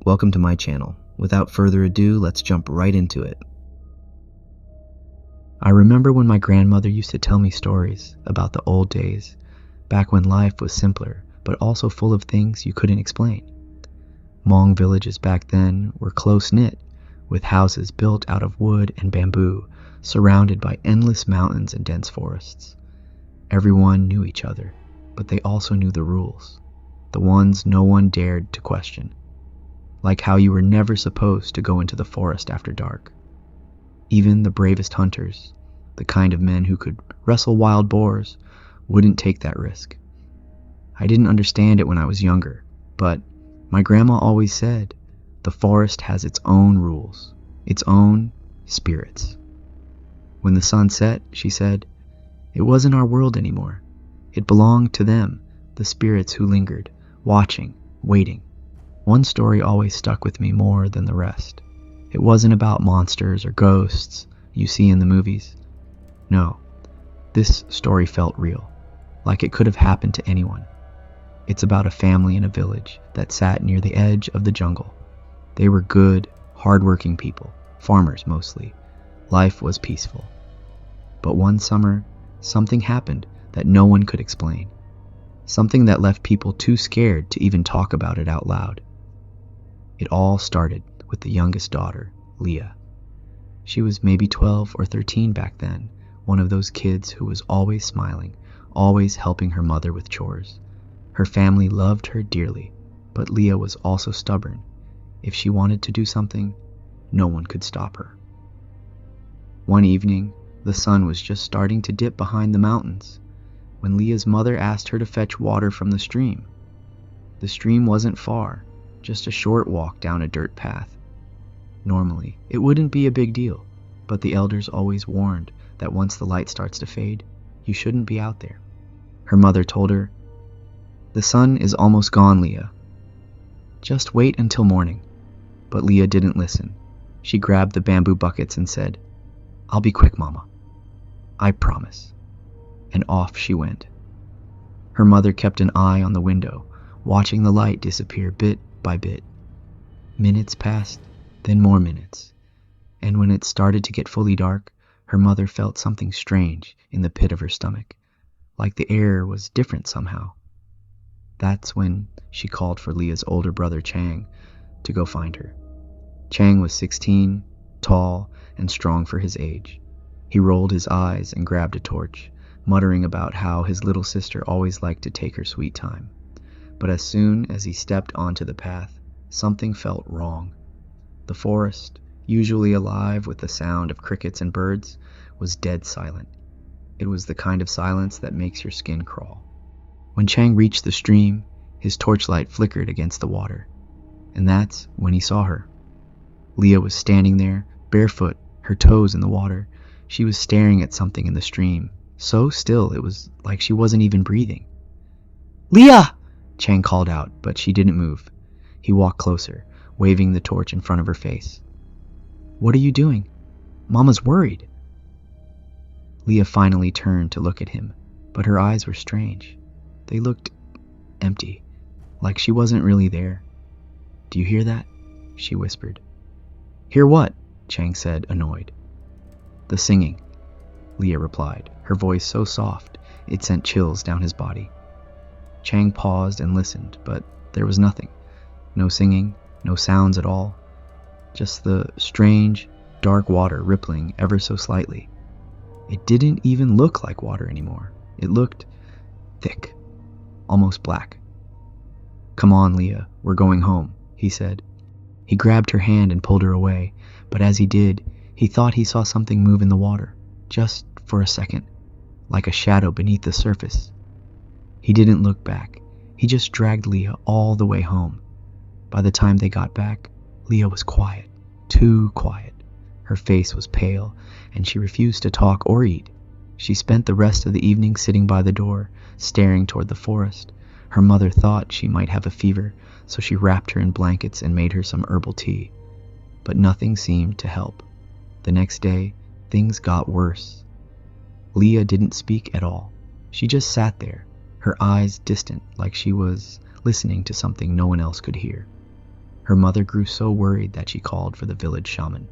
Welcome to my channel. Without further ado, let's jump right into it. I remember when my grandmother used to tell me stories about the old days, back when life was simpler, but also full of things you couldn't explain. Hmong villages back then were close-knit, with houses built out of wood and bamboo, surrounded by endless mountains and dense forests. Everyone knew each other, but they also knew the rules, the ones no one dared to question. Like how you were never supposed to go into the forest after dark. Even the bravest hunters, the kind of men who could wrestle wild boars, wouldn't take that risk. I didn't understand it when I was younger, but my grandma always said, the forest has its own rules, its own spirits. When the sun set, she said, it wasn't our world anymore. It belonged to them, the spirits who lingered, watching, waiting. One story always stuck with me more than the rest. It wasn't about monsters or ghosts you see in the movies. No, this story felt real, like it could have happened to anyone. It's about a family in a village that sat near the edge of the jungle. They were good, hard-working people, farmers mostly. Life was peaceful. But one summer, something happened that no one could explain. Something that left people too scared to even talk about it out loud. It all started with the youngest daughter, Leah. She was maybe 12 or 13 back then, one of those kids who was always smiling, always helping her mother with chores. Her family loved her dearly, but Leah was also stubborn. If she wanted to do something, no one could stop her. One evening, the sun was just starting to dip behind the mountains, when Leah's mother asked her to fetch water from the stream. The stream wasn't far, just a short walk down a dirt path. Normally, it wouldn't be a big deal, but the elders always warned that once the light starts to fade, you shouldn't be out there. Her mother told her, the sun is almost gone, Leah. Just wait until morning. But Leah didn't listen. She grabbed the bamboo buckets and said, I'll be quick, Mama. I promise. And off she went. Her mother kept an eye on the window, watching the light disappear bit by bit. Minutes passed, then more minutes. And when it started to get fully dark, her mother felt something strange in the pit of her stomach, like the air was different somehow. That's when she called for Leah's older brother Chang to go find her. Chang was 16, tall, and strong for his age. He rolled his eyes and grabbed a torch, muttering about how his little sister always liked to take her sweet time. But as soon as he stepped onto the path, something felt wrong. The forest, usually alive with the sound of crickets and birds, was dead silent. It was the kind of silence that makes your skin crawl. When Chang reached the stream, his torchlight flickered against the water, and that's when he saw her. Leah was standing there, barefoot, her toes in the water. She was staring at something in the stream, so still it was like she wasn't even breathing. Leah! Chang called out, but she didn't move. He walked closer, waving the torch in front of her face. What are you doing? Mama's worried. Leah finally turned to look at him, but her eyes were strange. They looked empty, like she wasn't really there. Do you hear that? She whispered. Hear what? Chang said, annoyed. The singing, Leah replied, her voice so soft it sent chills down his body. Chang paused and listened, but there was nothing. No singing, no sounds at all. Just the strange, dark water rippling ever so slightly. It didn't even look like water anymore. It looked thick, almost black. Come on, Leah, we're going home, he said. He grabbed her hand and pulled her away, but as he did, he thought he saw something move in the water, just for a second, like a shadow beneath the surface. He didn't look back. He just dragged Leah all the way home. By the time they got back, Leah was quiet, too quiet. Her face was pale, and she refused to talk or eat. She spent the rest of the evening sitting by the door, staring toward the forest. Her mother thought she might have a fever, so she wrapped her in blankets and made her some herbal tea. But nothing seemed to help. The next day, things got worse. Leah didn't speak at all. She just sat there, her eyes distant, like she was listening to something no one else could hear. Her mother grew so worried that she called for the village shaman.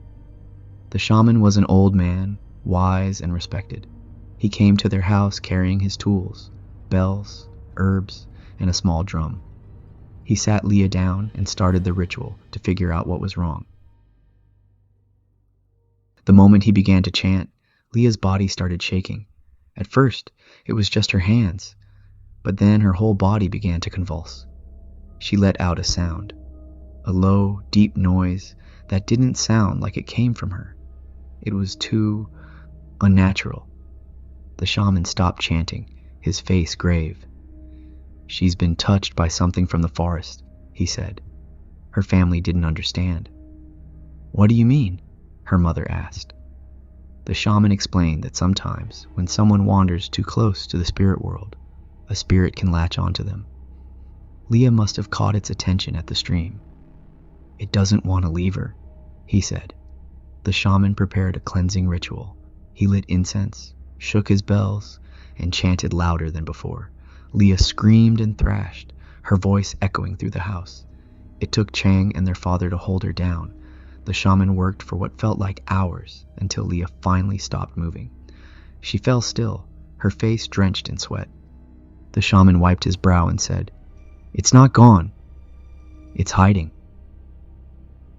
The shaman was an old man, wise and respected. He came to their house carrying his tools, bells, herbs, and a small drum. He sat Leah down and started the ritual to figure out what was wrong. The moment he began to chant, Leah's body started shaking. At first, it was just her hands, but then her whole body began to convulse. She let out a sound, a low, deep noise that didn't sound like it came from her. It was too unnatural. The shaman stopped chanting, his face grave. "She's been touched by something from the forest," he said. Her family didn't understand. "What do you mean?" her mother asked. The shaman explained that sometimes when someone wanders too close to the spirit world, a spirit can latch onto them. Leah must have caught its attention at the stream. "It doesn't want to leave her," he said. The shaman prepared a cleansing ritual. He lit incense, shook his bells, and chanted louder than before. Leah screamed and thrashed, her voice echoing through the house. It took Chang and their father to hold her down. The shaman worked for what felt like hours until Leah finally stopped moving. She fell still, her face drenched in sweat. The shaman wiped his brow and said, "It's not gone. It's hiding."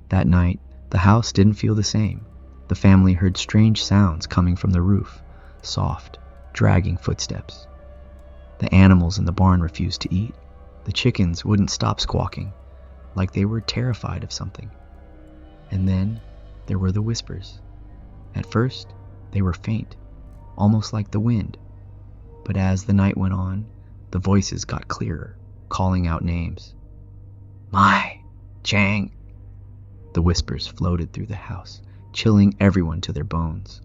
That night, the house didn't feel the same. The family heard strange sounds coming from the roof, soft, dragging footsteps. The animals in the barn refused to eat. The chickens wouldn't stop squawking, like they were terrified of something. And then there were the whispers. At first, they were faint, almost like the wind. But as the night went on, the voices got clearer, calling out names. "Mai, Chang." The whispers floated through the house, chilling everyone to their bones.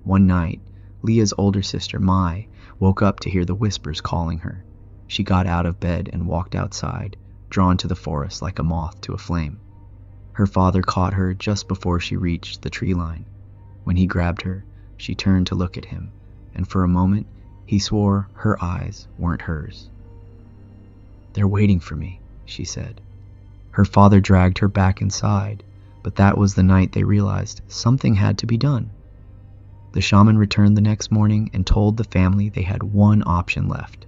One night, Leah's older sister, Mai, woke up to hear the whispers calling her. She got out of bed and walked outside, drawn to the forest like a moth to a flame. Her father caught her just before she reached the tree line. When he grabbed her, she turned to look at him, and for a moment, he swore her eyes weren't hers. "They're waiting for me," she said. Her father dragged her back inside, but that was the night they realized something had to be done. The shaman returned the next morning and told the family they had one option left.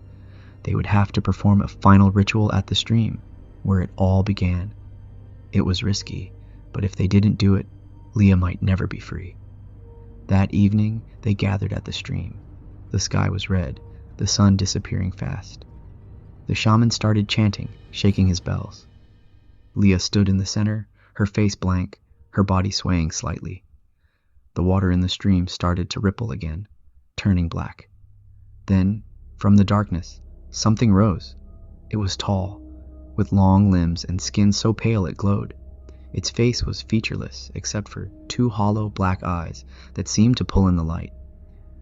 They would have to perform a final ritual at the stream, where it all began. It was risky, but if they didn't do it, Leah might never be free. That evening, they gathered at the stream. The sky was red, the sun disappearing fast. The shaman started chanting, shaking his bells. Leah stood in the center, her face blank, her body swaying slightly. The water in the stream started to ripple again, turning black. Then, from the darkness, something rose. It was tall, with long limbs and skin so pale it glowed. Its face was featureless except for two hollow black eyes that seemed to pull in the light.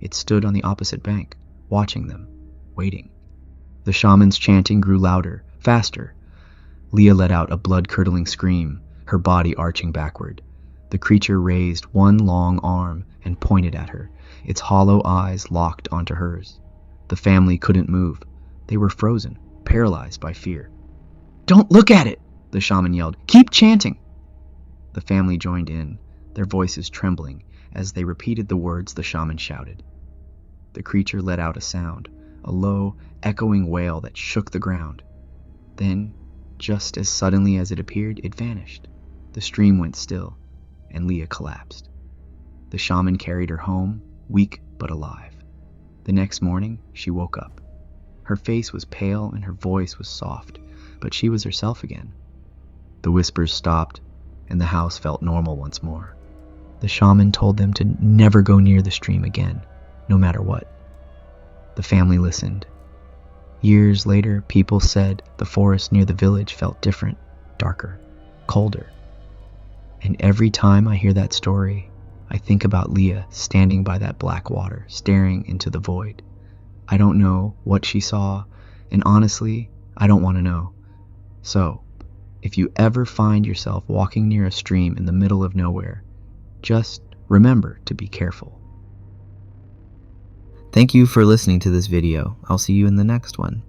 It stood on the opposite bank, watching them, waiting. The shaman's chanting grew louder, faster. Leah let out a blood-curdling scream, her body arching backward. The creature raised one long arm and pointed at her, its hollow eyes locked onto hers. The family couldn't move. They were frozen, paralyzed by fear. "Don't look at it!" the shaman yelled. "Keep chanting!" The family joined in, their voices trembling as they repeated the words the shaman shouted. The creature let out a sound, a low, echoing wail that shook the ground. Then, just as suddenly as it appeared, it vanished. The stream went still, and Leah collapsed. The shaman carried her home, weak but alive. The next morning, she woke up. Her face was pale and her voice was soft, but she was herself again. The whispers stopped, and the house felt normal once more. The shaman told them to never go near the stream again, no matter what. The family listened. Years later, people said the forest near the village felt different, darker, colder. And every time I hear that story, I think about Leah standing by that black water, staring into the void. I don't know what she saw, and honestly, I don't want to know. So, if you ever find yourself walking near a stream in the middle of nowhere, just remember to be careful. Thank you for listening to this video. I'll see you in the next one.